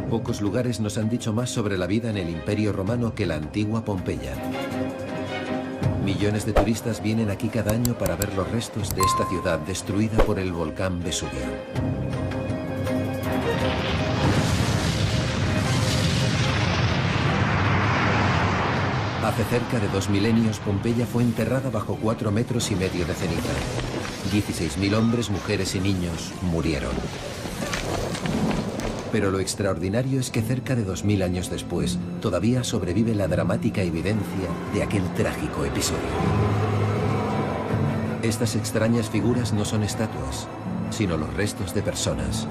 Pocos lugares nos han dicho más sobre la vida en el Imperio Romano que la antigua Pompeya. Millones de turistas vienen aquí cada año para ver los restos de esta ciudad destruida por el volcán Vesubio. Hace cerca de 2 milenios, Pompeya fue enterrada bajo 4,5 metros de ceniza. 16.000 hombres, mujeres y niños murieron. Pero lo extraordinario es que cerca de 2000 años después, todavía sobrevive la dramática evidencia de aquel trágico episodio. Estas extrañas figuras no son estatuas, sino los restos de personas,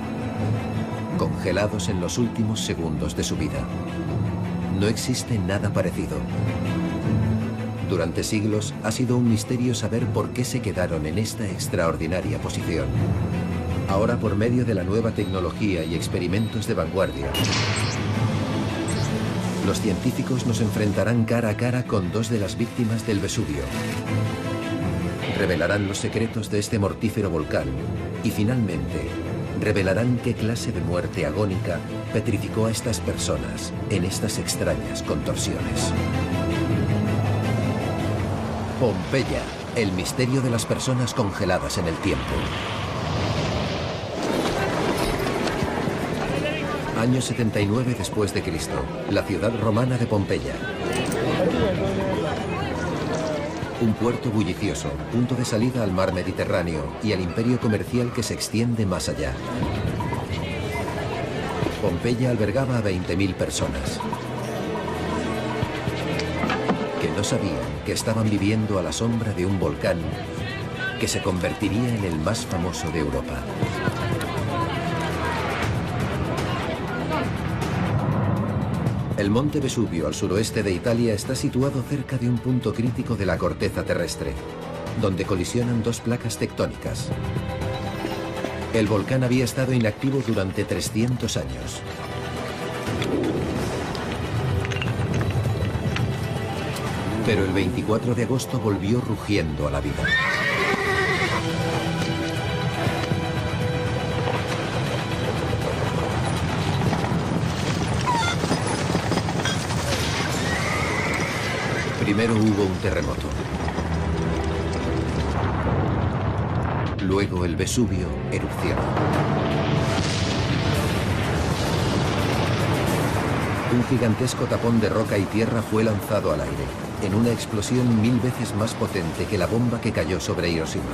congelados en los últimos segundos de su vida. No existe nada parecido. Durante siglos ha sido un misterio saber por qué se quedaron en esta extraordinaria posición. Ahora, por medio de la nueva tecnología y experimentos de vanguardia, los científicos nos enfrentarán cara a cara con 2 de las víctimas del Vesubio. Revelarán los secretos de este mortífero volcán y finalmente revelarán qué clase de muerte agónica petrificó a estas personas en estas extrañas contorsiones. Pompeya, el misterio de las personas congeladas en el tiempo. Año 79 después de Cristo, la ciudad romana de Pompeya. Un puerto bullicioso, punto de salida al mar Mediterráneo y al imperio comercial que se extiende más allá. Pompeya albergaba a 20.000 personas, que no sabían que estaban viviendo a la sombra de un volcán que se convertiría en el más famoso de Europa. El monte Vesubio, al suroeste de Italia, está situado cerca de un punto crítico de la corteza terrestre, donde colisionan 2 placas tectónicas. El volcán había estado inactivo durante 300 años. Pero el 24 de agosto volvió rugiendo a la vida. Primero hubo un terremoto. Luego el Vesubio erupcionó. Un gigantesco tapón de roca y tierra fue lanzado al aire, en una explosión 1000 veces más potente que la bomba que cayó sobre Hiroshima.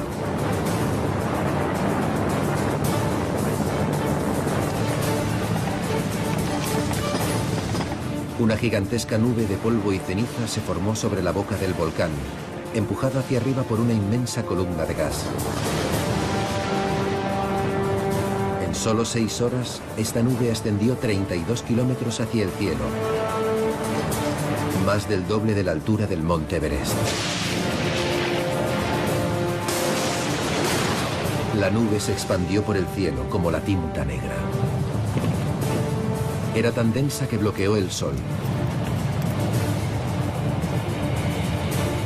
Una gigantesca nube de polvo y ceniza se formó sobre la boca del volcán, empujada hacia arriba por una inmensa columna de gas. En solo 6 horas, esta nube ascendió 32 kilómetros hacia el cielo, más del doble de la altura del monte Everest. La nube se expandió por el cielo como la tinta negra. Era tan densa que bloqueó el sol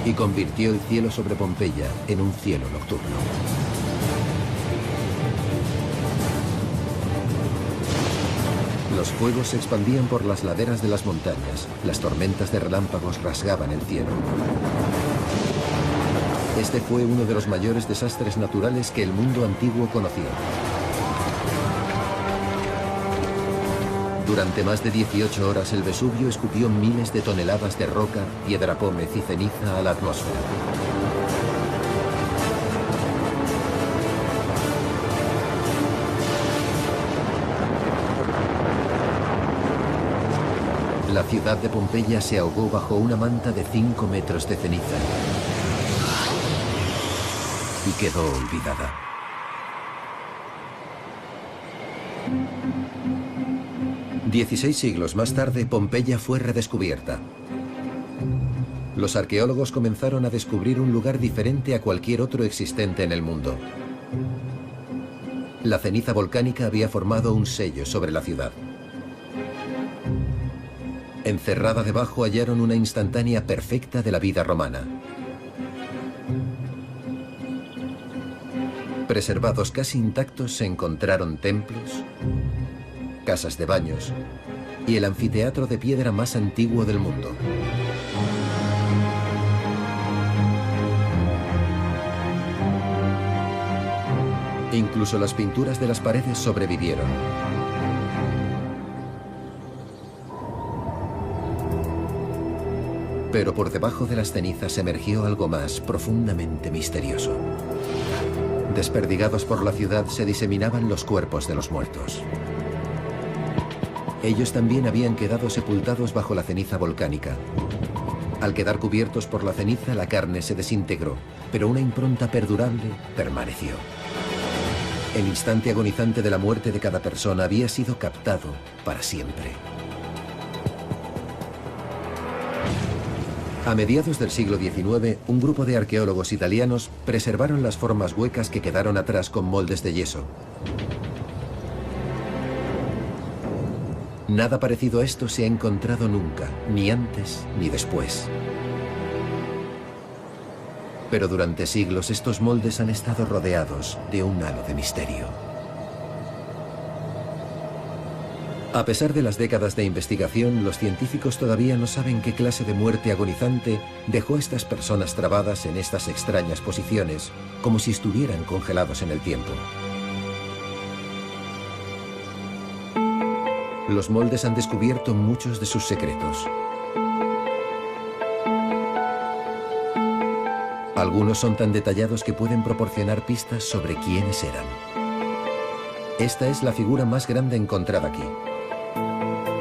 y convirtió el cielo sobre Pompeya en un cielo nocturno. Los fuegos se expandían por las laderas de las montañas, las tormentas de relámpagos rasgaban el cielo. Este fue uno de los mayores desastres naturales que el mundo antiguo conoció. Durante más de 18 horas el Vesubio escupió miles de toneladas de roca, piedra pómez y ceniza a la atmósfera. La ciudad de Pompeya se ahogó bajo una manta de 5 metros de ceniza y quedó olvidada. Dieciséis siglos más tarde, Pompeya fue redescubierta. Los arqueólogos comenzaron a descubrir un lugar diferente a cualquier otro existente en el mundo. La ceniza volcánica había formado un sello sobre la ciudad. Encerrada debajo hallaron una instantánea perfecta de la vida romana. Preservados casi intactos se encontraron templos, casas de baños y el anfiteatro de piedra más antiguo del mundo. Incluso las pinturas de las paredes sobrevivieron. Pero por debajo de las cenizas emergió algo más profundamente misterioso. Desperdigados por la ciudad se diseminaban los cuerpos de los muertos. Ellos también habían quedado sepultados bajo la ceniza volcánica. Al quedar cubiertos por la ceniza, la carne se desintegró, pero una impronta perdurable permaneció. El instante agonizante de la muerte de cada persona había sido captado para siempre. A mediados del siglo XIX, un grupo de arqueólogos italianos preservaron las formas huecas que quedaron atrás con moldes de yeso. Nada parecido a esto se ha encontrado nunca, ni antes ni después. Pero durante siglos estos moldes han estado rodeados de un halo de misterio. A pesar de las décadas de investigación, los científicos todavía no saben qué clase de muerte agonizante dejó a estas personas trabadas en estas extrañas posiciones, como si estuvieran congelados en el tiempo. Los moldes han descubierto muchos de sus secretos. Algunos son tan detallados que pueden proporcionar pistas sobre quiénes eran. Esta es la figura más grande encontrada aquí.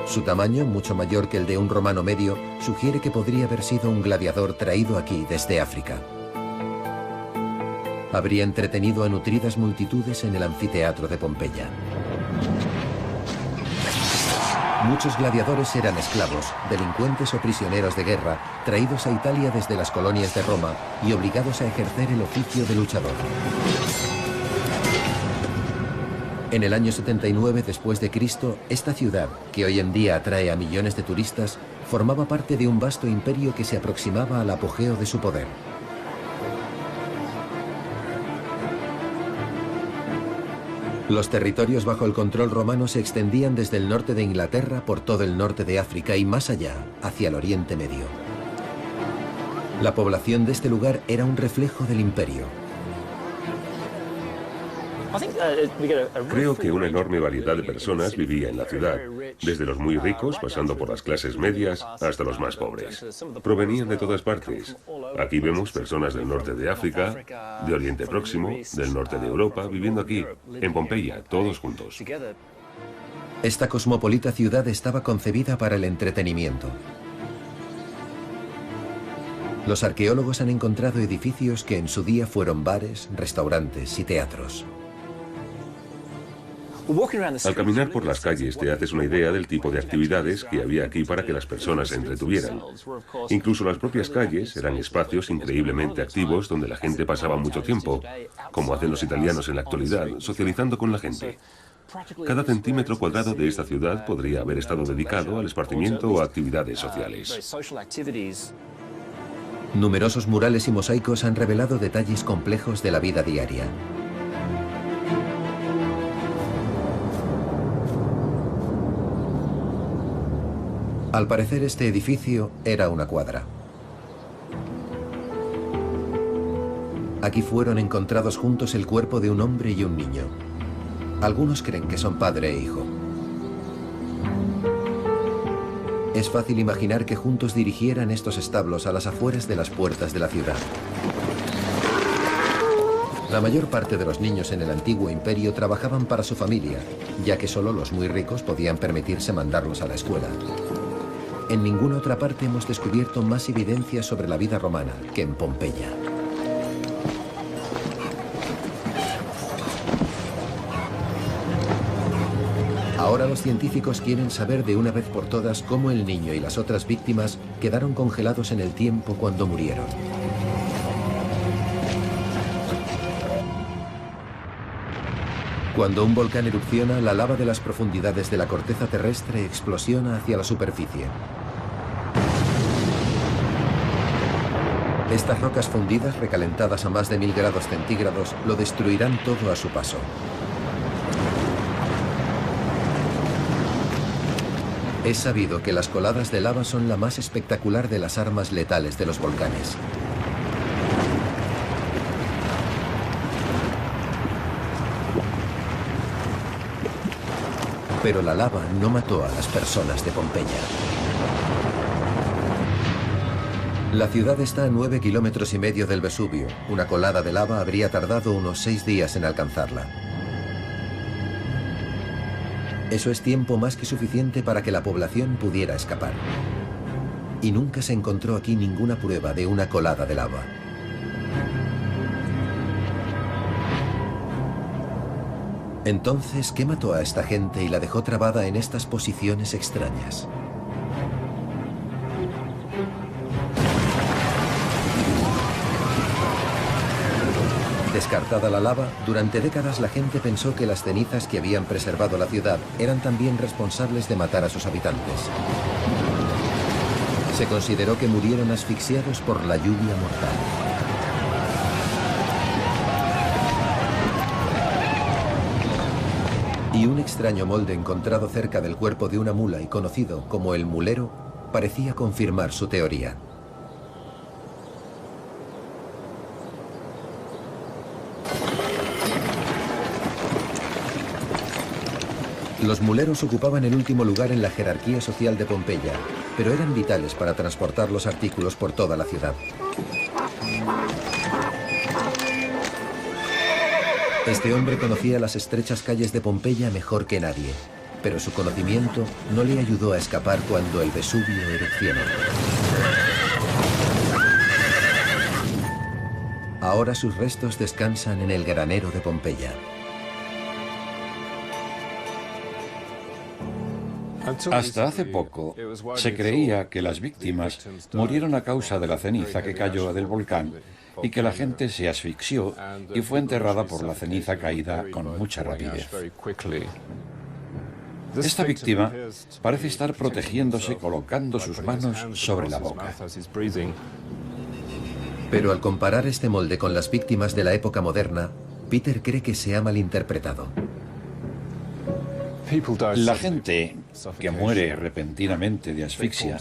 Su tamaño, mucho mayor que el de un romano medio, sugiere que podría haber sido un gladiador traído aquí desde África. Habría entretenido a nutridas multitudes en el anfiteatro de Pompeya. Muchos gladiadores eran esclavos, delincuentes o prisioneros de guerra, traídos a Italia desde las colonias de Roma y obligados a ejercer el oficio de luchador. En el año 79 después de Cristo, esta ciudad, que hoy en día atrae a millones de turistas, formaba parte de un vasto imperio que se aproximaba al apogeo de su poder. Los territorios bajo el control romano se extendían desde el norte de Inglaterra por todo el norte de África y más allá, hacia el Oriente Medio. La población de este lugar era un reflejo del imperio. Creo que una enorme variedad de personas vivía en la ciudad, desde los muy ricos, pasando por las clases medias, hasta los más pobres. Provenían de todas partes. Aquí vemos personas del norte de África, de Oriente Próximo, del norte de Europa, viviendo aquí, en Pompeya, todos juntos. Esta cosmopolita ciudad estaba concebida para el entretenimiento. Los arqueólogos han encontrado edificios que en su día fueron bares, restaurantes y teatros. Al caminar por las calles te haces una idea del tipo de actividades que había aquí para que las personas se entretuvieran. Incluso las propias calles eran espacios increíblemente activos donde la gente pasaba mucho tiempo, como hacen los italianos en la actualidad, socializando con la gente. Cada centímetro cuadrado de esta ciudad podría haber estado dedicado al esparcimiento o a actividades sociales. Numerosos murales y mosaicos han revelado detalles complejos de la vida diaria. Al parecer este edificio era una cuadra. Aquí fueron encontrados juntos el cuerpo de un hombre y un niño. Algunos creen que son padre e hijo. Es fácil imaginar que juntos dirigieran estos establos a las afueras de las puertas de la ciudad. La mayor parte de los niños en el antiguo imperio trabajaban para su familia, ya que solo los muy ricos podían permitirse mandarlos a la escuela. En ninguna otra parte hemos descubierto más evidencias sobre la vida romana que en Pompeya. Ahora los científicos quieren saber de una vez por todas cómo el niño y las otras víctimas quedaron congelados en el tiempo cuando murieron. Cuando un volcán erupciona, la lava de las profundidades de la corteza terrestre explosiona hacia la superficie. Estas rocas fundidas, recalentadas a más de 1000 grados centígrados, lo destruirán todo a su paso. Es sabido que las coladas de lava son la más espectacular de las armas letales de los volcanes. Pero la lava no mató a las personas de Pompeya. La ciudad está a 9,5 kilómetros del Vesubio. Una colada de lava habría tardado unos 6 días en alcanzarla. Eso es tiempo más que suficiente para que la población pudiera escapar. Y nunca se encontró aquí ninguna prueba de una colada de lava. Entonces, ¿qué mató a esta gente y la dejó trabada en estas posiciones extrañas? Descartada la lava, durante décadas la gente pensó que las cenizas que habían preservado la ciudad eran también responsables de matar a sus habitantes. Se consideró que murieron asfixiados por la lluvia mortal. Y un extraño molde encontrado cerca del cuerpo de una mula y conocido como el mulero parecía confirmar su teoría. Los muleros ocupaban el último lugar en la jerarquía social de Pompeya, pero eran vitales para transportar los artículos por toda la ciudad. Este hombre conocía las estrechas calles de Pompeya mejor que nadie, pero su conocimiento no le ayudó a escapar cuando el Vesubio erupcionó. Ahora sus restos descansan en el granero de Pompeya. Hasta hace poco se creía que las víctimas murieron a causa de la ceniza que cayó del volcán y que la gente se asfixió y fue enterrada por la ceniza caída con mucha rapidez. Esta víctima parece estar protegiéndose colocando sus manos sobre la boca. Pero al comparar este molde con las víctimas de la época moderna, Peter cree que se ha malinterpretado. La gente que muere repentinamente de asfixia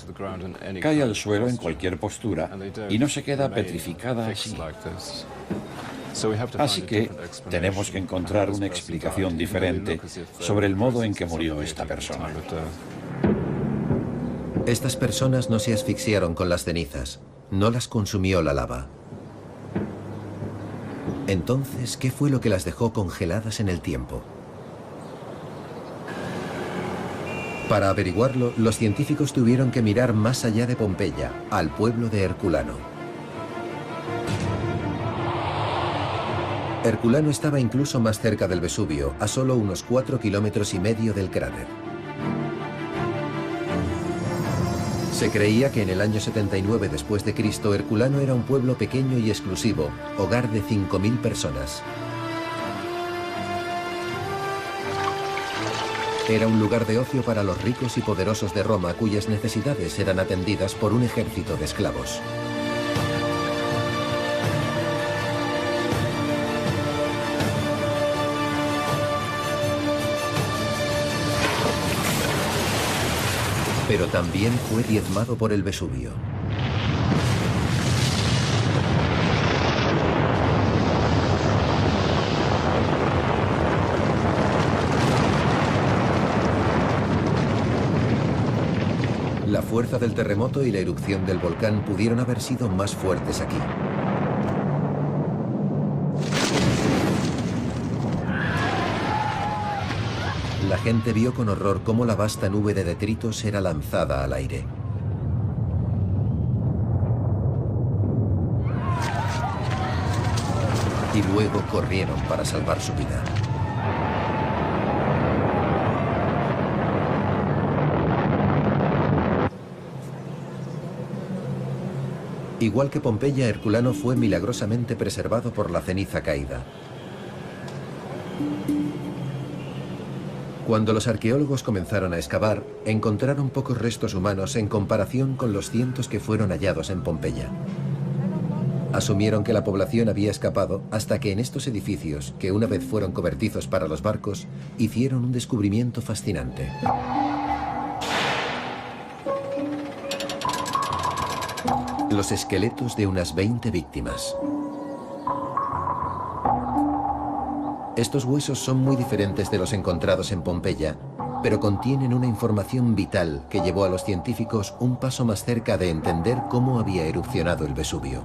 cae al suelo en cualquier postura y no se queda petrificada así. Así que tenemos que encontrar una explicación diferente sobre el modo en que murió esta persona. Estas personas no se asfixiaron con las cenizas, no las consumió la lava. Entonces, ¿qué fue lo que las dejó congeladas en el tiempo? Para averiguarlo, los científicos tuvieron que mirar más allá de Pompeya, al pueblo de Herculano. Herculano estaba incluso más cerca del Vesubio, a solo unos 4,5 kilómetros del cráter. Se creía que en el año 79 después de Cristo, Herculano era un pueblo pequeño y exclusivo, hogar de 5.000 personas. Era un lugar de ocio para los ricos y poderosos de Roma, cuyas necesidades eran atendidas por un ejército de esclavos. Pero también fue diezmado por el Vesubio. La fuerza del terremoto y la erupción del volcán pudieron haber sido más fuertes aquí. La gente vio con horror cómo la vasta nube de detritos era lanzada al aire. Y luego corrieron para salvar su vida. Igual que Pompeya, Herculano fue milagrosamente preservado por la ceniza caída. Cuando los arqueólogos comenzaron a excavar, encontraron pocos restos humanos en comparación con los cientos que fueron hallados en Pompeya. Asumieron que la población había escapado hasta que en estos edificios, que una vez fueron cobertizos para los barcos, hicieron un descubrimiento fascinante. Los esqueletos de unas 20 víctimas. Estos huesos son muy diferentes de los encontrados en Pompeya, pero contienen una información vital que llevó a los científicos un paso más cerca de entender cómo había erupcionado el Vesubio.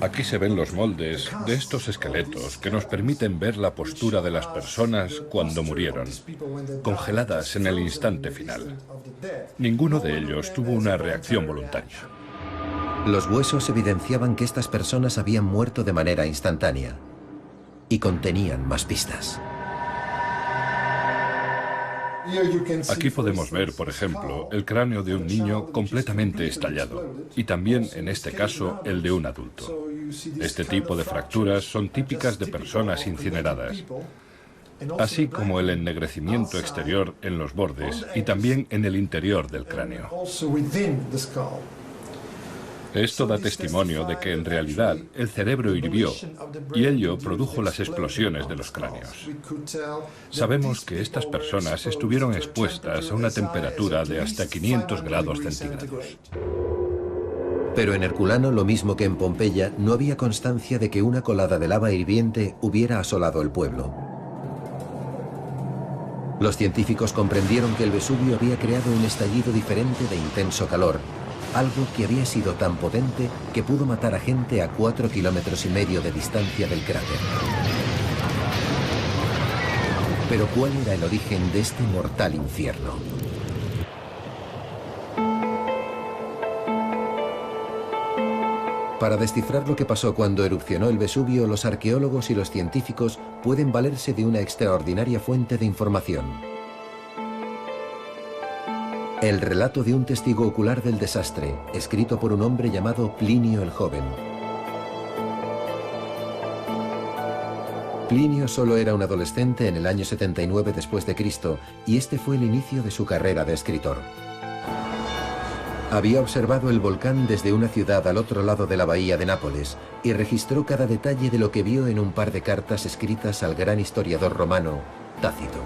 Aquí se ven los moldes de estos esqueletos que nos permiten ver la postura de las personas cuando murieron, congeladas en el instante final. Ninguno de ellos tuvo una reacción voluntaria. Los huesos evidenciaban que estas personas habían muerto de manera instantánea y contenían más pistas. Aquí podemos ver, por ejemplo, el cráneo de un niño completamente estallado y también, en este caso, el de un adulto. Este tipo de fracturas son típicas de personas incineradas, así como el ennegrecimiento exterior en los bordes y también en el interior del cráneo. Esto da testimonio de que en realidad el cerebro hirvió y ello produjo las explosiones de los cráneos. Sabemos que estas personas estuvieron expuestas a una temperatura de hasta 500 grados centígrados. Pero en Herculano, lo mismo que en Pompeya, no había constancia de que una colada de lava hirviente hubiera asolado el pueblo. Los científicos comprendieron que el Vesubio había creado un estallido diferente de intenso calor, algo que había sido tan potente que pudo matar a gente a 4,5 kilómetros de distancia del cráter. Pero ¿cuál era el origen de este mortal infierno? Para descifrar lo que pasó cuando erupcionó el Vesubio, los arqueólogos y los científicos pueden valerse de una extraordinaria fuente de información: el relato de un testigo ocular del desastre, escrito por un hombre llamado Plinio el Joven. Plinio solo era un adolescente en el año 79 después de Cristo, y este fue el inicio de su carrera de escritor. Había observado el volcán desde una ciudad al otro lado de la bahía de Nápoles y registró cada detalle de lo que vio en un par de cartas escritas al gran historiador romano, Tácito.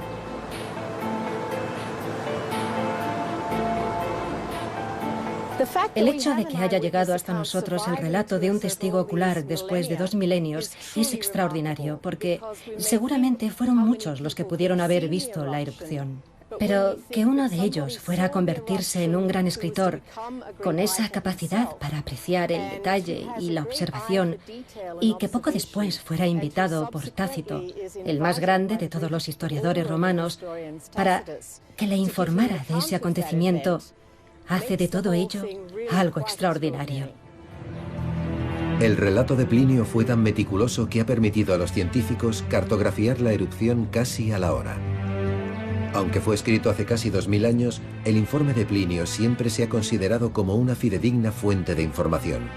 El hecho de que haya llegado hasta nosotros el relato de un testigo ocular después de 2 milenios es extraordinario, porque seguramente fueron muchos los que pudieron haber visto la erupción. Pero que uno de ellos fuera a convertirse en un gran escritor, con esa capacidad para apreciar el detalle y la observación, y que poco después fuera invitado por Tácito, el más grande de todos los historiadores romanos, para que le informara de ese acontecimiento, hace de todo ello algo extraordinario. El relato de Plinio fue tan meticuloso que ha permitido a los científicos cartografiar la erupción casi a la hora. Aunque fue escrito hace casi 2000 años, el informe de Plinio siempre se ha considerado como una fidedigna fuente de información.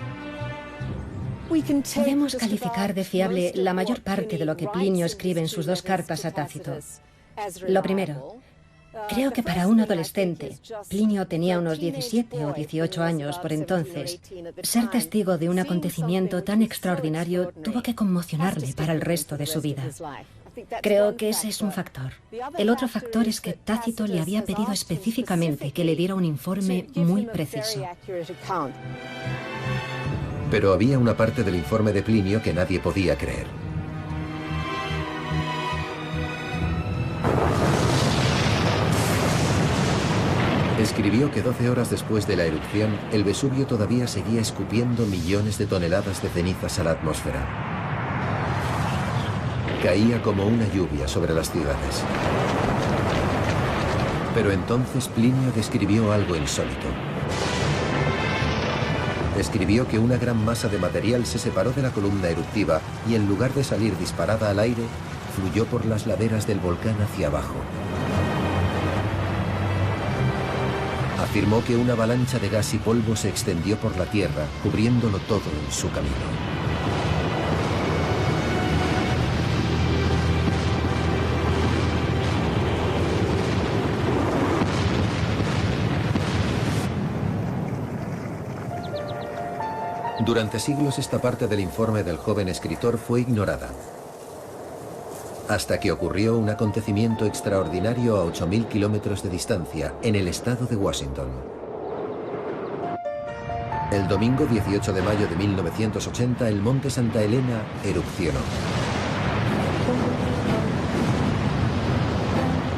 Podemos calificar de fiable la mayor parte de lo que Plinio escribe en sus 2 cartas a Tácito. Lo primero: creo que para un adolescente, Plinio tenía unos 17 o 18 años por entonces, ser testigo de un acontecimiento tan extraordinario tuvo que conmocionarle para el resto de su vida. Creo que ese es un factor. El otro factor es que Tácito le había pedido específicamente que le diera un informe muy preciso. Pero había una parte del informe de Plinio que nadie podía creer. Escribió que 12 horas después de la erupción, el Vesubio todavía seguía escupiendo millones de toneladas de cenizas a la atmósfera. Caía como una lluvia sobre las ciudades. Pero entonces Plinio describió algo insólito. Escribió que una gran masa de material se separó de la columna eruptiva y en lugar de salir disparada al aire, fluyó por las laderas del volcán hacia abajo. Afirmó que una avalancha de gas y polvo se extendió por la tierra, cubriéndolo todo en su camino. Durante siglos esta parte del informe del joven escritor fue ignorada. hasta que ocurrió un acontecimiento extraordinario a 8.000 kilómetros de distancia, en el estado de Washington. El domingo 18 de mayo de 1980, el monte Santa Elena erupcionó.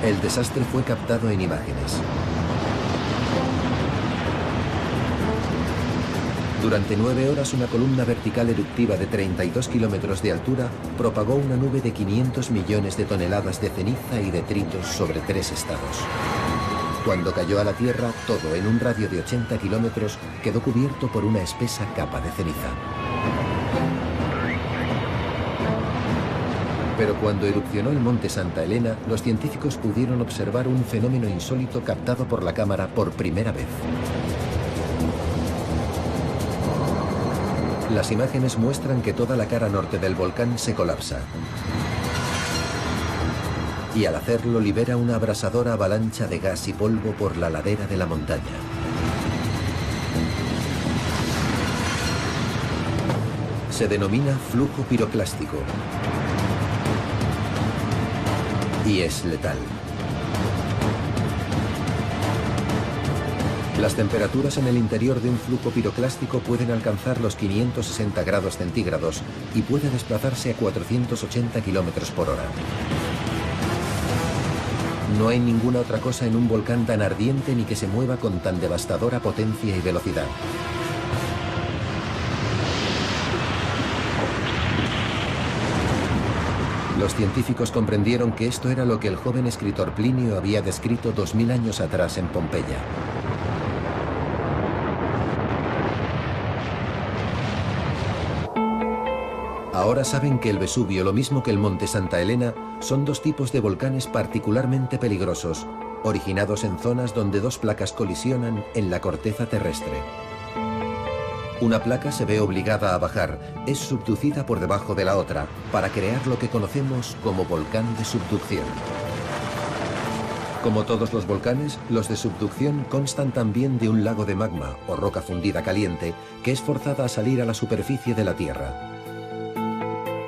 El desastre fue captado en imágenes. Durante 9 horas, una columna vertical eruptiva de 32 kilómetros de altura propagó una nube de 500 millones de toneladas de ceniza y detritos sobre 3 estados. Cuando cayó a la Tierra, todo en un radio de 80 kilómetros quedó cubierto por una espesa capa de ceniza. Pero cuando erupcionó el monte Santa Elena, los científicos pudieron observar un fenómeno insólito captado por la cámara por primera vez. Las imágenes muestran que toda la cara norte del volcán se colapsa. Y al hacerlo libera una abrasadora avalancha de gas y polvo por la ladera de la montaña. Se denomina flujo piroclástico. Y es letal. Las temperaturas en el interior de un flujo piroclástico pueden alcanzar los 560 grados centígrados y puede desplazarse a 480 kilómetros por hora. No hay ninguna otra cosa en un volcán tan ardiente ni que se mueva con tan devastadora potencia y velocidad. Los científicos comprendieron que esto era lo que el joven escritor Plinio había descrito 2000 años atrás en Pompeya. Ahora saben que el Vesubio, lo mismo que el monte Santa Elena, son dos tipos de volcanes particularmente peligrosos, originados en zonas donde dos placas colisionan en la corteza terrestre. Una placa se ve obligada a bajar, es subducida por debajo de la otra, para crear lo que conocemos como volcán de subducción. Como todos los volcanes, los de subducción constan también de un lago de magma, o roca fundida caliente, que es forzada a salir a la superficie de la Tierra.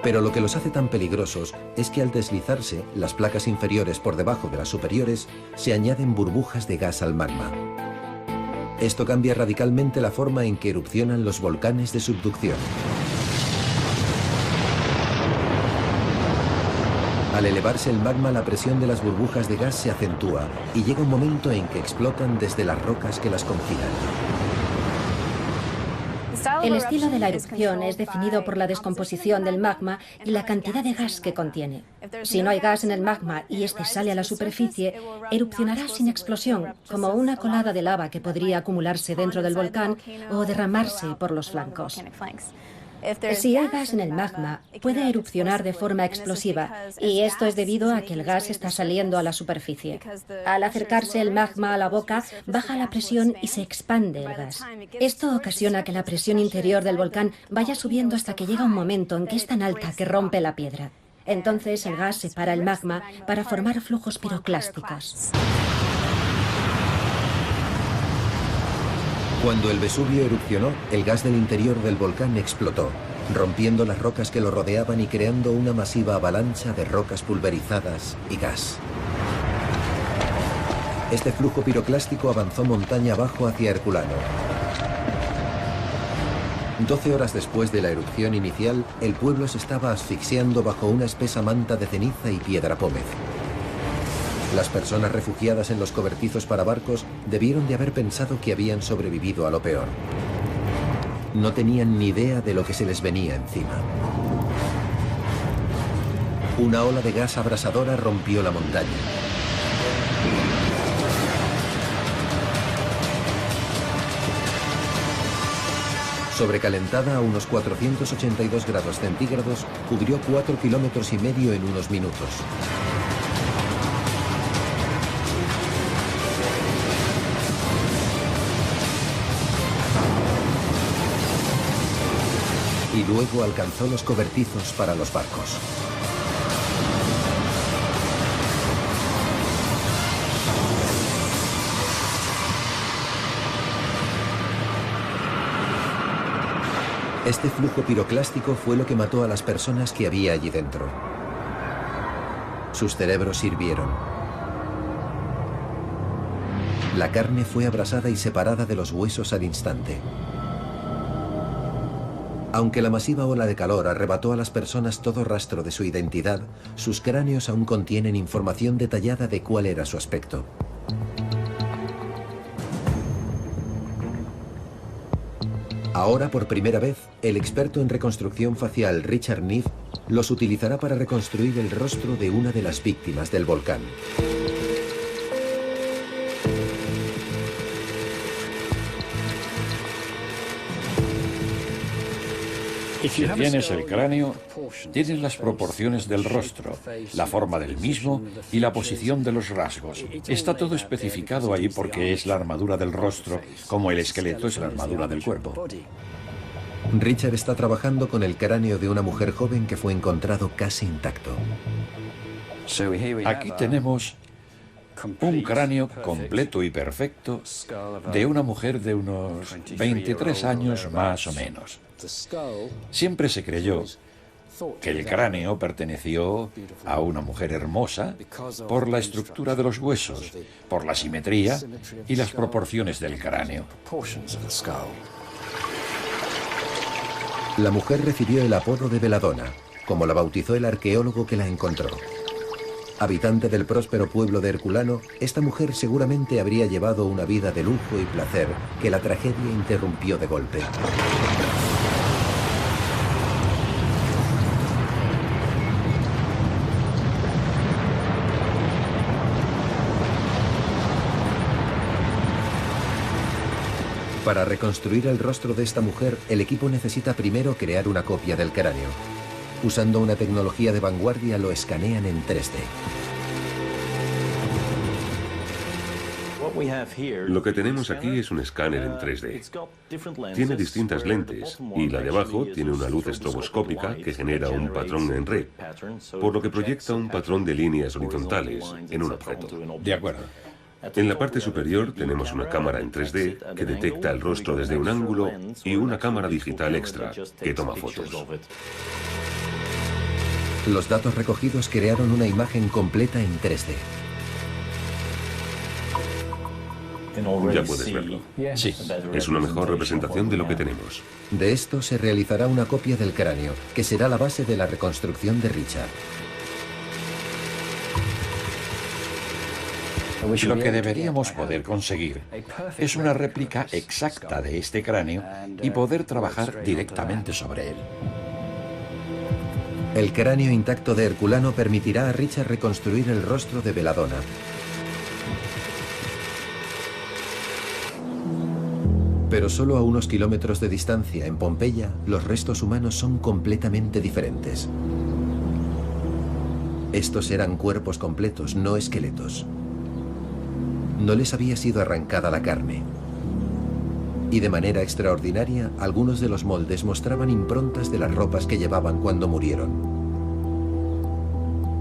Pero lo que los hace tan peligrosos es que al deslizarse, las placas inferiores por debajo de las superiores, se añaden burbujas de gas al magma. Esto cambia radicalmente la forma en que erupcionan los volcanes de subducción. Al elevarse el magma, la presión de las burbujas de gas se acentúa y llega un momento en que explotan desde las rocas que las confinan. El estilo de la erupción es definido por la descomposición del magma y la cantidad de gas que contiene. Si no hay gas en el magma y este sale a la superficie, erupcionará sin explosión, como una colada de lava que podría acumularse dentro del volcán o derramarse por los flancos. Si hay gas en el magma, puede erupcionar de forma explosiva, y esto es debido a que el gas está saliendo a la superficie. Al acercarse el magma a la boca, baja la presión y se expande el gas. Esto ocasiona que la presión interior del volcán vaya subiendo hasta que llega un momento en que es tan alta que rompe la piedra. Entonces el gas separa el magma para formar flujos piroclásticos. Cuando el Vesubio erupcionó, el gas del interior del volcán explotó, rompiendo las rocas que lo rodeaban y creando una masiva avalancha de rocas pulverizadas y gas. Este flujo piroclástico avanzó montaña abajo hacia Herculano. 12 horas después de la erupción inicial, el pueblo se estaba asfixiando bajo una espesa manta de ceniza y piedra pómez. Las personas refugiadas en los cobertizos para barcos debieron de haber pensado que habían sobrevivido a lo peor. No tenían ni idea de lo que se les venía encima. Una ola de gas abrasadora rompió la montaña. Sobrecalentada a unos 482 grados centígrados, cubrió 4,5 kilómetros en unos minutos. Y luego alcanzó los cobertizos para los barcos. Este flujo piroclástico fue lo que mató a las personas que había allí dentro. Sus cerebros sirvieron. La carne fue abrasada y separada de los huesos al instante. Aunque la masiva ola de calor arrebató a las personas todo rastro de su identidad, sus cráneos aún contienen información detallada de cuál era su aspecto. Ahora, por primera vez, el experto en reconstrucción facial Richard Neff los utilizará para reconstruir el rostro de una de las víctimas del volcán. Si tienes el cráneo, tienes las proporciones del rostro, la forma del mismo y la posición de los rasgos. Está todo especificado ahí porque es la armadura del rostro, como el esqueleto es la armadura del cuerpo. Richard está trabajando con el cráneo de una mujer joven que fue encontrado casi intacto. Aquí tenemos un cráneo completo y perfecto de una mujer de unos 23 años más o menos. Siempre se creyó que el cráneo perteneció a una mujer hermosa por la estructura de los huesos, por la simetría y las proporciones del cráneo. La mujer recibió el apodo de Belladonna, como la bautizó el arqueólogo que la encontró. Habitante del próspero pueblo de Herculano, esta mujer seguramente habría llevado una vida de lujo y placer que la tragedia interrumpió de golpe. Para reconstruir el rostro de esta mujer, el equipo necesita primero crear una copia del cráneo. Usando una tecnología de vanguardia, lo escanean en 3D. Lo que tenemos aquí es un escáner en 3D. Tiene distintas lentes y la de abajo tiene una luz estroboscópica que genera un patrón en red, por lo que proyecta un patrón de líneas horizontales en un objeto. De acuerdo. En la parte superior tenemos una cámara en 3D que detecta el rostro desde un ángulo y una cámara digital extra que toma fotos. Los datos recogidos crearon una imagen completa en 3D. Ya puedes verlo. Sí. Es una mejor representación de lo que tenemos. De esto se realizará una copia del cráneo, que será la base de la reconstrucción de Richard. Lo que deberíamos poder conseguir es una réplica exacta de este cráneo y poder trabajar directamente sobre él. El cráneo intacto de Herculano permitirá a Richard reconstruir el rostro de Belladonna. Pero solo a unos kilómetros de distancia, en Pompeya, los restos humanos son completamente diferentes. Estos eran cuerpos completos, no esqueletos. No les había sido arrancada la carne. Y de manera extraordinaria, algunos de los moldes mostraban improntas de las ropas que llevaban cuando murieron.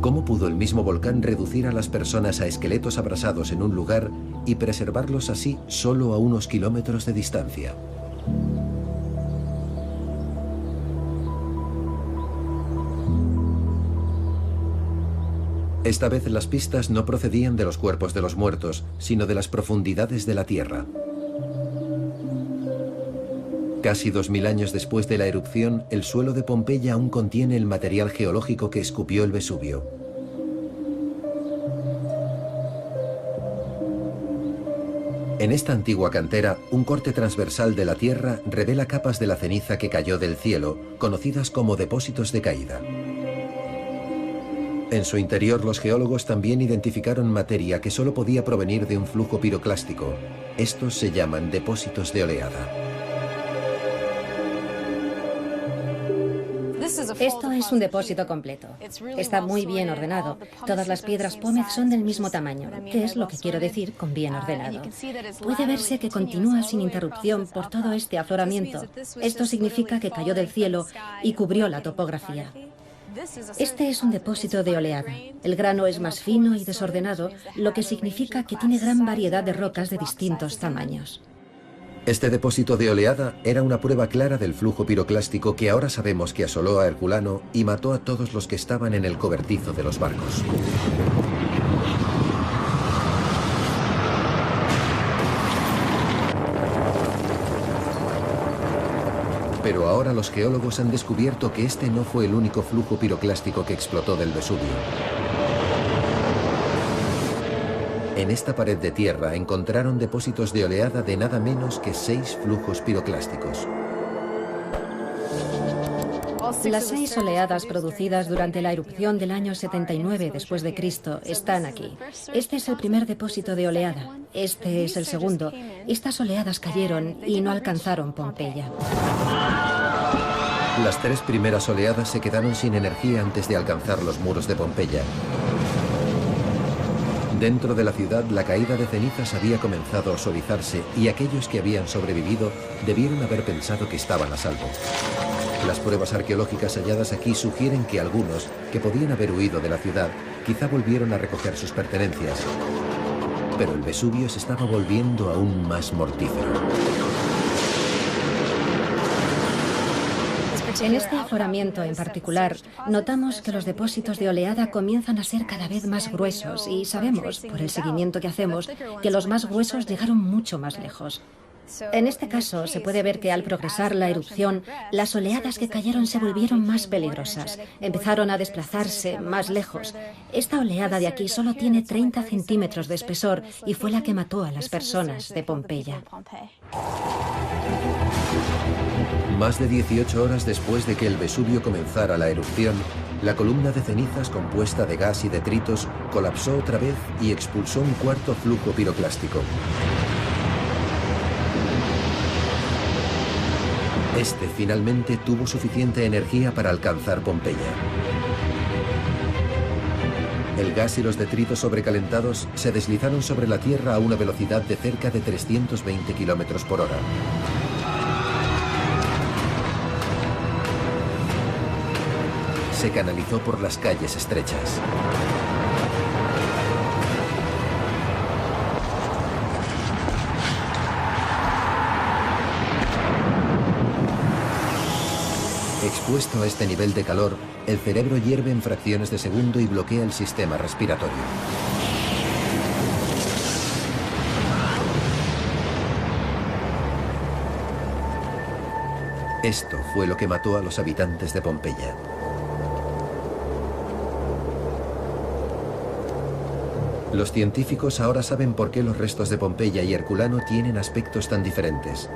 ¿Cómo pudo el mismo volcán reducir a las personas a esqueletos abrasados en un lugar y preservarlos así solo a unos kilómetros de distancia? Esta vez las pistas no procedían de los cuerpos de los muertos, sino de las profundidades de la Tierra. Casi 2000 años después de la erupción, el suelo de Pompeya aún contiene el material geológico que escupió el Vesubio. En esta antigua cantera, un corte transversal de la Tierra revela capas de la ceniza que cayó del cielo, conocidas como depósitos de caída. En su interior, los geólogos también identificaron materia que solo podía provenir de un flujo piroclástico. Estos se llaman depósitos de oleada. Esto es un depósito completo. Está muy bien ordenado. Todas las piedras pómez son del mismo tamaño, que es lo que quiero decir con bien ordenado. Puede verse que continúa sin interrupción por todo este afloramiento. Esto significa que cayó del cielo y cubrió la topografía. Este es un depósito de oleada. El grano es más fino y desordenado, lo que significa que tiene gran variedad de rocas de distintos tamaños. Este depósito de oleada era una prueba clara del flujo piroclástico que ahora sabemos que asoló a Herculano y mató a todos los que estaban en el cobertizo de los barcos. Pero ahora los geólogos han descubierto que este no fue el único flujo piroclástico que explotó del Vesubio. En esta pared de tierra encontraron depósitos de oleada de nada menos que 6 flujos piroclásticos. Las 6 oleadas producidas durante la erupción del año 79 después de Cristo están aquí. Este es el primer depósito de oleada. Este es el segundo. Estas oleadas cayeron y no alcanzaron Pompeya. Las 3 primeras oleadas se quedaron sin energía antes de alcanzar los muros de Pompeya. Dentro de la ciudad, la caída de cenizas había comenzado a osorizarse y aquellos que habían sobrevivido debieron haber pensado que estaban a salvo. Las pruebas arqueológicas halladas aquí sugieren que algunos, que podían haber huido de la ciudad, quizá volvieron a recoger sus pertenencias. Pero el Vesubio se estaba volviendo aún más mortífero. En este afloramiento en particular, notamos que los depósitos de oleada comienzan a ser cada vez más gruesos y sabemos, por el seguimiento que hacemos, que los más gruesos llegaron mucho más lejos. En este caso, se puede ver que al progresar la erupción, las oleadas que cayeron se volvieron más peligrosas, empezaron a desplazarse más lejos. Esta oleada de aquí solo tiene 30 centímetros de espesor y fue la que mató a las personas de Pompeya. Más de 18 horas después de que el Vesubio comenzara la erupción, la columna de cenizas compuesta de gas y detritos colapsó otra vez y expulsó un cuarto flujo piroclástico. Este finalmente tuvo suficiente energía para alcanzar Pompeya. El gas y los detritos sobrecalentados se deslizaron sobre la Tierra a una velocidad de cerca de 320 kilómetros por hora. Se canalizó por las calles estrechas. Expuesto a este nivel de calor, el cerebro hierve en fracciones de segundo y bloquea el sistema respiratorio. Esto fue lo que mató a los habitantes de Pompeya. Los científicos ahora saben por qué los restos de Pompeya y Herculano tienen aspectos tan diferentes.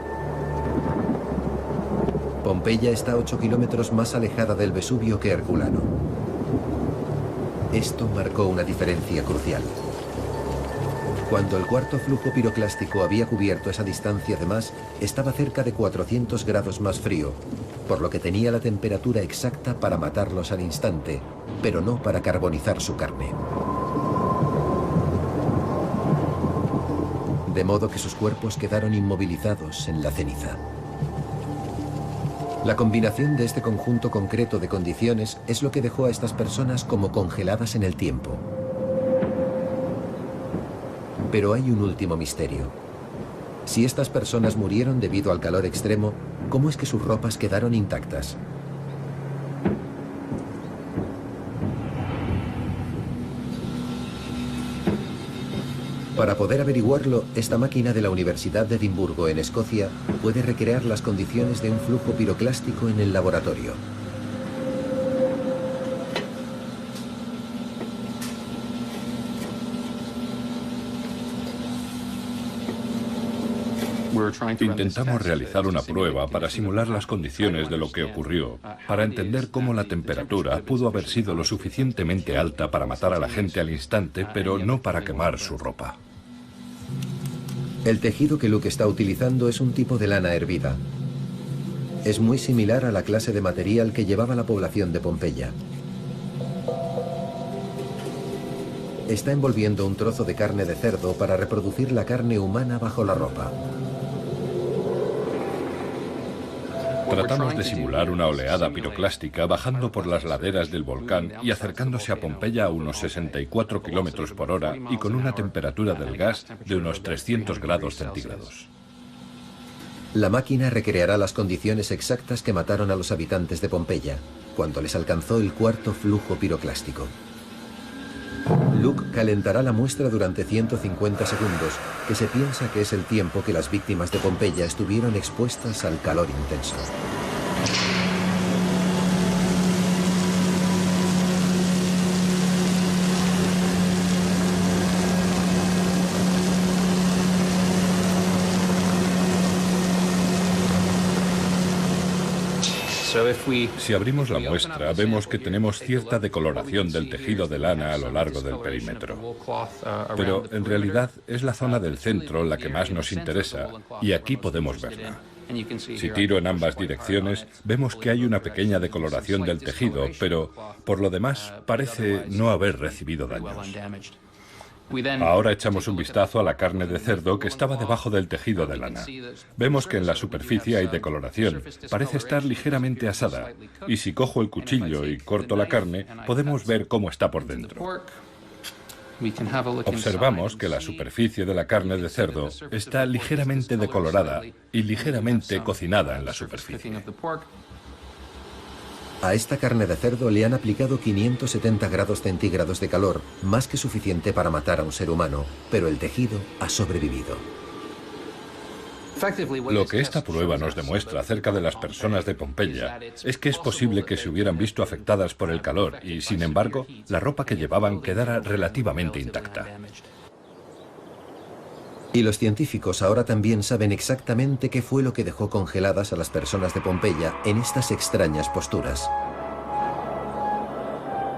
Pompeya está 8 kilómetros más alejada del Vesubio que Herculano. Esto marcó una diferencia crucial. Cuando el cuarto flujo piroclástico había cubierto esa distancia de más, estaba cerca de 400 grados más frío, por lo que tenía la temperatura exacta para matarlos al instante, pero no para carbonizar su carne. De modo que sus cuerpos quedaron inmovilizados en la ceniza. La combinación de este conjunto concreto de condiciones es lo que dejó a estas personas como congeladas en el tiempo. Pero hay un último misterio. Si estas personas murieron debido al calor extremo, ¿cómo es que sus ropas quedaron intactas? Para poder averiguarlo, esta máquina de la Universidad de Edimburgo, en Escocia, puede recrear las condiciones de un flujo piroclástico en el laboratorio. Intentamos realizar una prueba para simular las condiciones de lo que ocurrió, para entender cómo la temperatura pudo haber sido lo suficientemente alta para matar a la gente al instante, pero no para quemar su ropa. El tejido que Luke está utilizando es un tipo de lana hervida. Es muy similar a la clase de material que llevaba la población de Pompeya. Está envolviendo un trozo de carne de cerdo para reproducir la carne humana bajo la ropa. Tratamos de simular una oleada piroclástica bajando por las laderas del volcán y acercándose a Pompeya a unos 64 kilómetros por hora y con una temperatura del gas de unos 300 grados centígrados. La máquina recreará las condiciones exactas que mataron a los habitantes de Pompeya, cuando les alcanzó el cuarto flujo piroclástico. Luke calentará la muestra durante 150 segundos, que se piensa que es el tiempo que las víctimas de Pompeya estuvieron expuestas al calor intenso. Si abrimos la muestra, vemos que tenemos cierta decoloración del tejido de lana a lo largo del perímetro. Pero en realidad es la zona del centro la que más nos interesa, y aquí podemos verla. Si tiro en ambas direcciones, vemos que hay una pequeña decoloración del tejido, pero por lo demás parece no haber recibido daños. Ahora echamos un vistazo a la carne de cerdo que estaba debajo del tejido de lana. Vemos que en la superficie hay decoloración, parece estar ligeramente asada, y si cojo el cuchillo y corto la carne, podemos ver cómo está por dentro. Observamos que la superficie de la carne de cerdo está ligeramente decolorada y ligeramente cocinada en la superficie. A esta carne de cerdo le han aplicado 570 grados centígrados de calor, más que suficiente para matar a un ser humano, pero el tejido ha sobrevivido. Lo que esta prueba nos demuestra acerca de las personas de Pompeya es que es posible que se hubieran visto afectadas por el calor y, sin embargo, la ropa que llevaban quedara relativamente intacta. Y los científicos ahora también saben exactamente qué fue lo que dejó congeladas a las personas de Pompeya en estas extrañas posturas.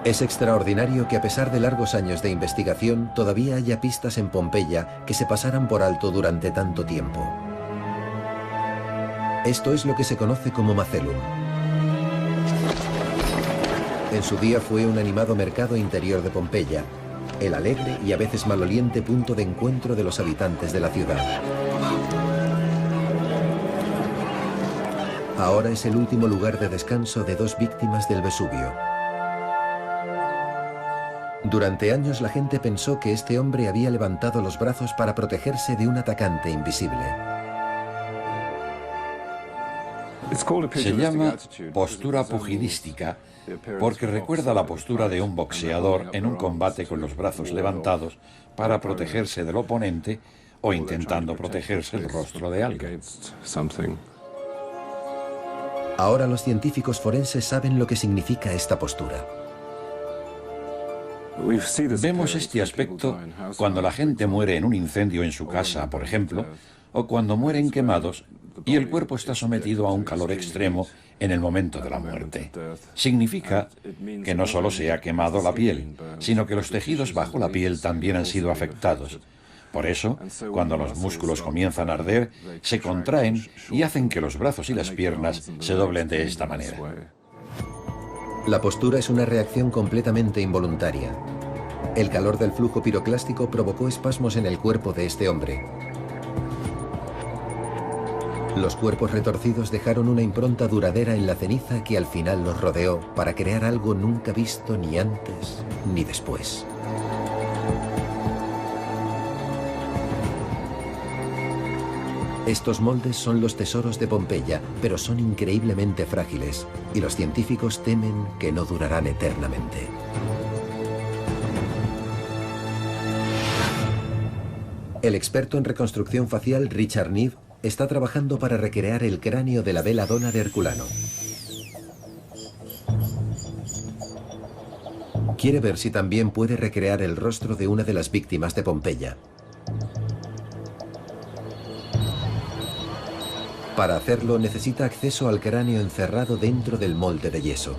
Es extraordinario que a pesar de largos años de investigación todavía haya pistas en Pompeya que se pasaran por alto durante tanto tiempo. Esto es lo que se conoce como Macellum. En su día fue un animado mercado interior de Pompeya, el alegre y a veces maloliente punto de encuentro de los habitantes de la ciudad. Ahora es el último lugar de descanso de dos víctimas del Vesubio. Durante años la gente pensó que este hombre había levantado los brazos para protegerse de un atacante invisible. Se llama postura pugilística porque recuerda la postura de un boxeador en un combate con los brazos levantados para protegerse del oponente o intentando protegerse el rostro de alguien. Ahora los científicos forenses saben lo que significa esta postura. Vemos este aspecto cuando la gente muere en un incendio en su casa, por ejemplo, o cuando mueren quemados y el cuerpo está sometido a un calor extremo en el momento de la muerte. Significa que no solo se ha quemado la piel, sino que los tejidos bajo la piel también han sido afectados. Por eso, cuando los músculos comienzan a arder, se contraen y hacen que los brazos y las piernas se doblen de esta manera. La postura es una reacción completamente involuntaria. El calor del flujo piroclástico provocó espasmos en el cuerpo de este hombre. Los cuerpos retorcidos dejaron una impronta duradera en la ceniza que al final los rodeó para crear algo nunca visto ni antes ni después. Estos moldes son los tesoros de Pompeya, pero son increíblemente frágiles y los científicos temen que no durarán eternamente. El experto en reconstrucción facial Richard Neve está trabajando para recrear el cráneo de la Bella Donna de Herculano. Quiere ver si también puede recrear el rostro de una de las víctimas de Pompeya. Para hacerlo necesita acceso al cráneo encerrado dentro del molde de yeso.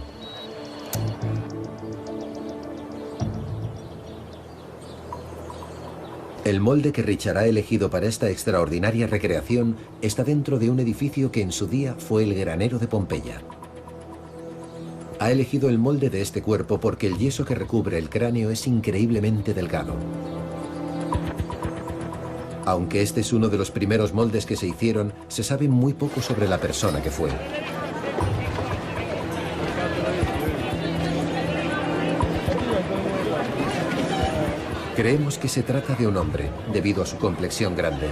El molde que Richard ha elegido para esta extraordinaria recreación está dentro de un edificio que en su día fue el granero de Pompeya. Ha elegido el molde de este cuerpo porque el yeso que recubre el cráneo es increíblemente delgado. Aunque este es uno de los primeros moldes que se hicieron, se sabe muy poco sobre la persona que fue. Creemos que se trata de un hombre, debido a su complexión grande.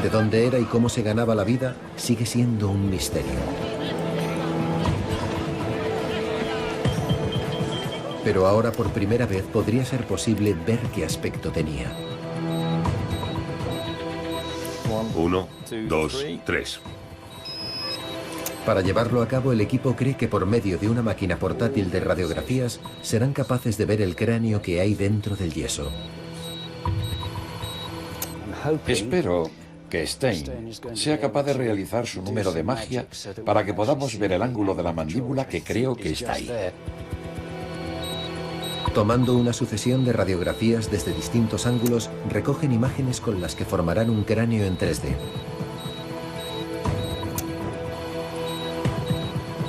De dónde era y cómo se ganaba la vida sigue siendo un misterio. Pero ahora por primera vez podría ser posible ver qué aspecto tenía. 1, 2, 3. Para llevarlo a cabo, el equipo cree que por medio de una máquina portátil de radiografías serán capaces de ver el cráneo que hay dentro del yeso. Espero que Stein sea capaz de realizar su número de magia para que podamos ver el ángulo de la mandíbula que creo que está ahí. Tomando una sucesión de radiografías desde distintos ángulos, recogen imágenes con las que formarán un cráneo en 3D.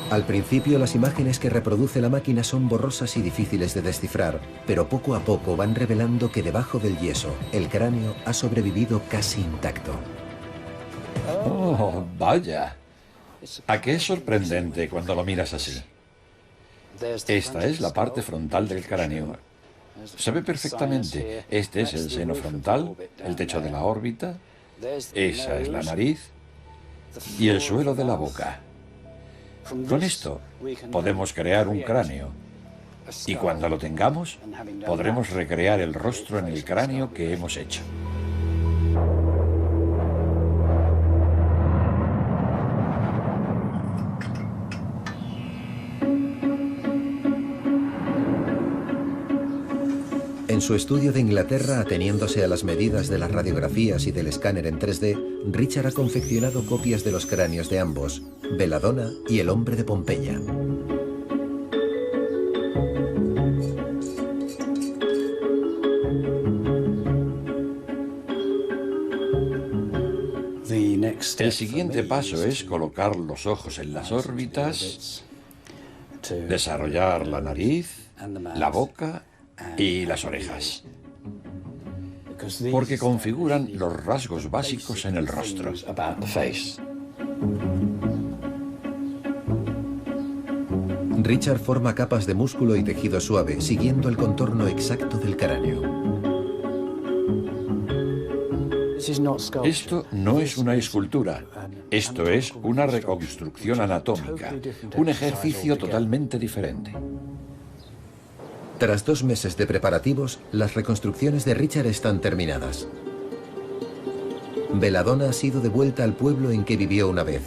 Al principio, las imágenes que reproduce la máquina son borrosas y difíciles de descifrar, pero poco a poco van revelando que debajo del yeso, el cráneo ha sobrevivido casi intacto. ¡Oh, vaya! ¿A qué es sorprendente cuando lo miras así? Esta es la parte frontal del cráneo. Se ve perfectamente. Este es el seno frontal, el techo de la órbita, esa es la nariz y el suelo de la boca. Con esto podemos crear un cráneo y cuando lo tengamos podremos recrear el rostro en el cráneo que hemos hecho. En su estudio de Inglaterra, ateniéndose a las medidas de las radiografías y del escáner en 3D, Richard ha confeccionado copias de los cráneos de ambos, Belladonna y el hombre de Pompeya. El siguiente paso es colocar los ojos en las órbitas, desarrollar la nariz, la boca y las orejas, porque configuran los rasgos básicos en el rostro. Richard forma capas de músculo y tejido suave, siguiendo el contorno exacto del cráneo. Esto no es una escultura, esto es una reconstrucción anatómica, un ejercicio totalmente diferente. Tras 2 meses de preparativos, las reconstrucciones de Richard están terminadas. Belladonna ha sido devuelta al pueblo en que vivió una vez.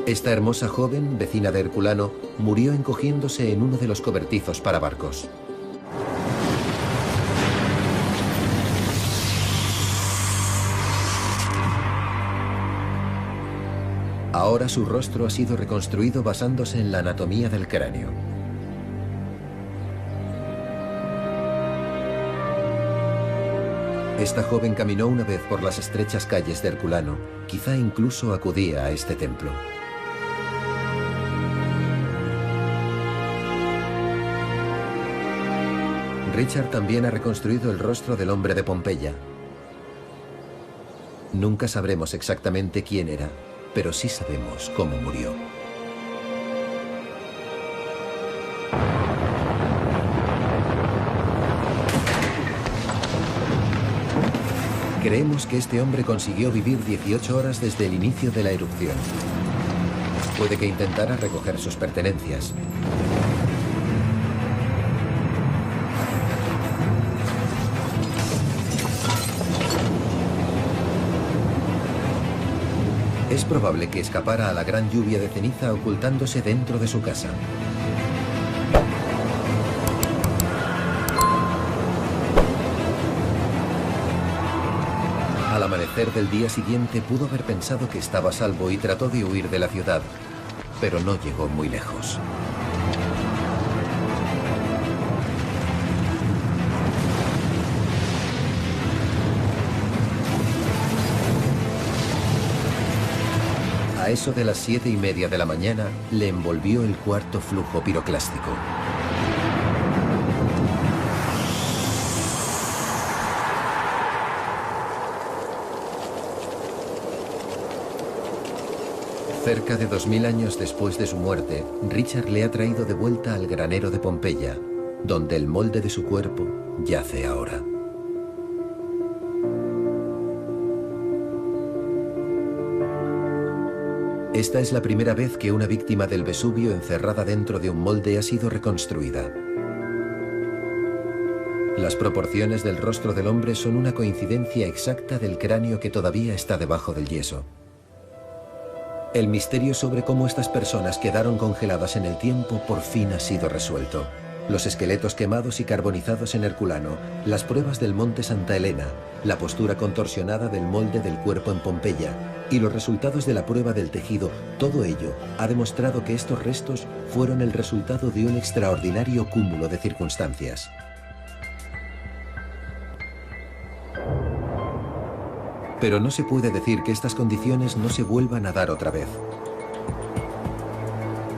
Esta hermosa joven, vecina de Herculano, murió encogiéndose en uno de los cobertizos para barcos. Ahora su rostro ha sido reconstruido basándose en la anatomía del cráneo. Esta joven caminó una vez por las estrechas calles de Herculano, quizá incluso acudía a este templo. Richard también ha reconstruido el rostro del hombre de Pompeya. Nunca sabremos exactamente quién era, pero sí sabemos cómo murió. Creemos que este hombre consiguió vivir 18 horas desde el inicio de la erupción. Puede que intentara recoger sus pertenencias. Es probable que escapara a la gran lluvia de ceniza ocultándose dentro de su casa. Al amanecer del día siguiente pudo haber pensado que estaba a salvo y trató de huir de la ciudad, pero no llegó muy lejos. A eso de las 7:30 de la mañana le envolvió el cuarto flujo piroclástico. Cerca de 2000 años después de su muerte, Richard le ha traído de vuelta al granero de Pompeya, donde el molde de su cuerpo yace ahora. Esta es la primera vez que una víctima del Vesubio encerrada dentro de un molde ha sido reconstruida. Las proporciones del rostro del hombre son una coincidencia exacta del cráneo que todavía está debajo del yeso. El misterio sobre cómo estas personas quedaron congeladas en el tiempo por fin ha sido resuelto. Los esqueletos quemados y carbonizados en Herculano, las pruebas del monte Santa Elena, la postura contorsionada del molde del cuerpo en Pompeya y los resultados de la prueba del tejido, todo ello ha demostrado que estos restos fueron el resultado de un extraordinario cúmulo de circunstancias. Pero no se puede decir que estas condiciones no se vuelvan a dar otra vez.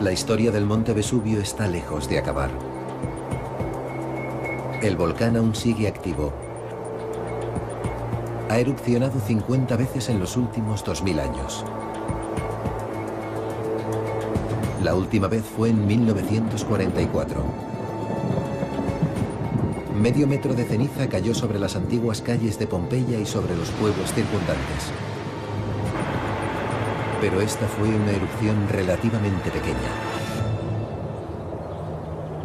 La historia del monte Vesubio está lejos de acabar. El volcán aún sigue activo. Ha erupcionado 50 veces en los últimos 2000 años. La última vez fue en 1944. Medio metro de ceniza cayó sobre las antiguas calles de Pompeya y sobre los pueblos circundantes. Pero esta fue una erupción relativamente pequeña.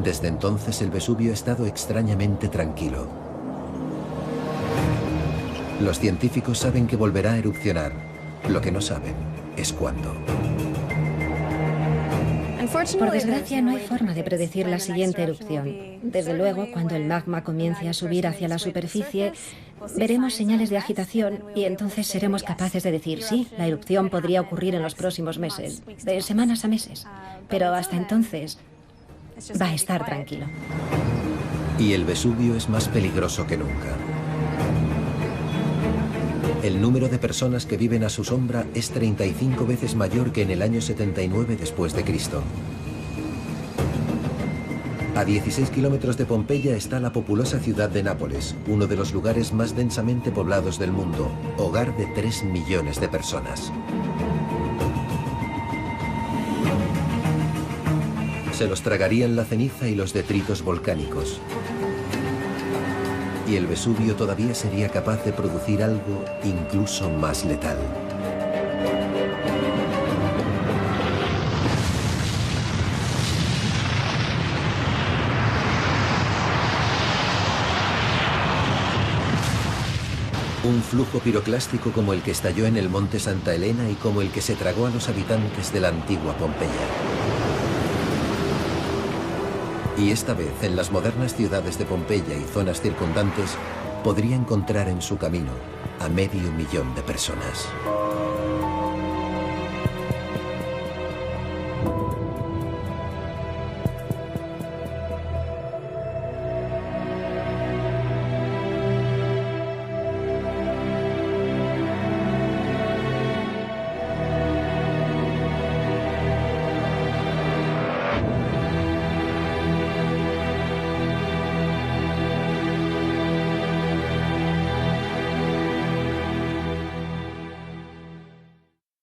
Desde entonces el Vesubio ha estado extrañamente tranquilo. Los científicos saben que volverá a erupcionar. Lo que no saben es cuándo. Por desgracia, no hay forma de predecir la siguiente erupción. Desde luego, cuando el magma comience a subir hacia la superficie, veremos señales de agitación y entonces seremos capaces de decir, sí, la erupción podría ocurrir en los próximos meses, de semanas a meses. Pero hasta entonces, va a estar tranquilo. Y el Vesubio es más peligroso que nunca. El número de personas que viven a su sombra es 35 veces mayor que en el año 79 después de Cristo. A 16 kilómetros de Pompeya está la populosa ciudad de Nápoles, uno de los lugares más densamente poblados del mundo, hogar de 3 millones de personas. Se los tragarían la ceniza y los detritos volcánicos. Y el Vesubio todavía sería capaz de producir algo incluso más letal. Un flujo piroclástico como el que estalló en el monte Santa Elena y como el que se tragó a los habitantes de la antigua Pompeya. Y esta vez, en las modernas ciudades de Pompeya y zonas circundantes, podría encontrar en su camino a 500.000 de personas.